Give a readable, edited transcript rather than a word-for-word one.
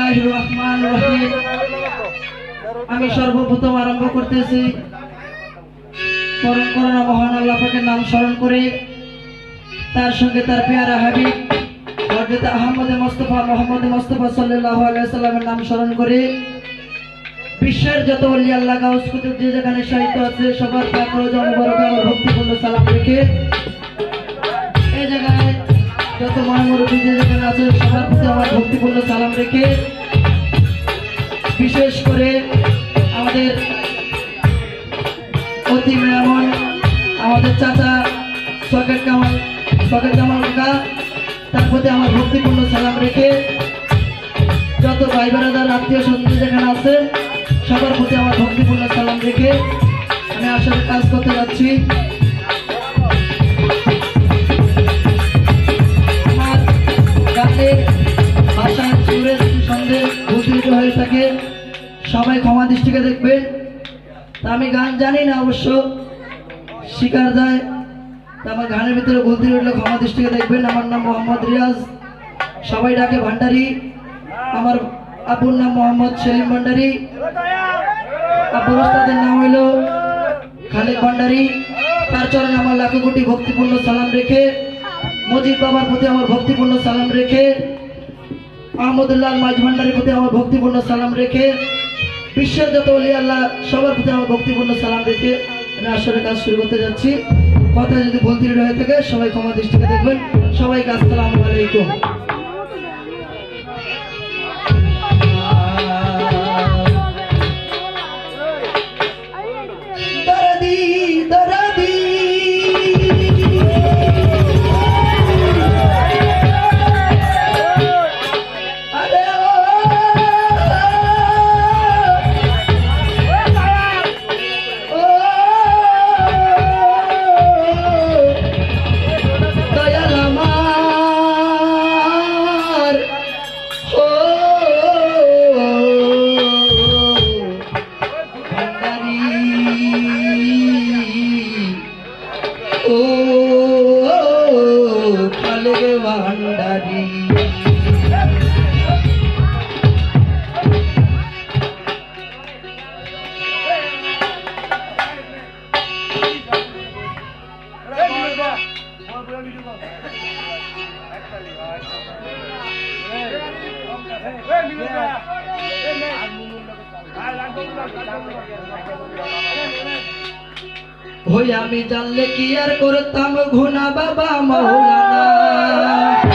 বিসমিল্লাহির রহমানির রহিম। আমি সর্বপ্রথম আরম্ভ করতেছি পরম করুণা মহান আল্লাহ পাকের নাম স্মরণ করে, তার সঙ্গে তার পেয়ারা হাবিব হযরত আহমদ মুস্তাফা মুহাম্মদ মুস্তাফা সাল্লাল্লাহু আলাইহি ওয়াসাল্লামের নাম স্মরণ করে বিশ্বের যত ওলি আল্লাহ গাউস কুতুব যে যেখানে শায়িত আছে সবার পাক রওজা মুবারকে আমার ভক্তিপূর্ণ সালাম রেখে, এই জায়গায় যত মহামুরব্বী যে যেখানে আছে সবার প্রতি আমার ভক্তিপূর্ণ সালাম রেখে, বিশেষ করে আমাদের অতি মেহমান আমাদের চাচা শওকত কামাল কাকা, তার প্রতি আমার ভক্তিপূর্ণ সালাম রেখে, যত ভাই বেরাদার আত্মীয় স্বজন যেখানে আছে সবার প্রতি আমার ভক্তিপূর্ণ সালাম রেখে আমি আসলে কাজ করতে যাচ্ছি। আমার গানের ভাষায় সুরের সন্দেহ ভূষিত হয়ে থাকে, সবাই ক্ষমা দৃষ্টিকে দেখবেন। তা আমি গান জানি না, অবশ্য শিকার যায়, তা আমার গানের ভিতরে ভুল ত্রুটি উঠলে ক্ষমা দৃষ্টিকে দেখবেন। আমার নাম মোহাম্মদ রিয়াজ, সবাই ডাকে ভান্ডারি। আমার আব্বুর নাম মোহাম্মদ সেলিম ভান্ডারি, আব্বুর উস্তাদের নাম হইল খালেদ ভান্ডারি। তার চরণে আমার লাখো কোটি ভক্তিপূর্ণ সালাম রেখে, মজিদ বাবার প্রতি আমার ভক্তিপূর্ণ সালাম রেখে, আহমদুল্লাহ মাঝ ভান্ডারির প্রতি আমার ভক্তিপূর্ণ সালাম রেখে, বিশ্বের যত ওলি আল্লাহ সবার প্রতি আমার ভক্তিপূর্ণ সালাম রেখে আমি আসলে কাজ শুরু করতে যাচ্ছি। কথা যদি ভুল ত্রুটি হয়ে থাকে সবাই ক্ষমা দৃষ্টিতে দেখবেন। সবাইকে আসসালামু আলাইকুম। হই আমি জানলে কি আর করতাম ঘুনা বাবা মাওলানা।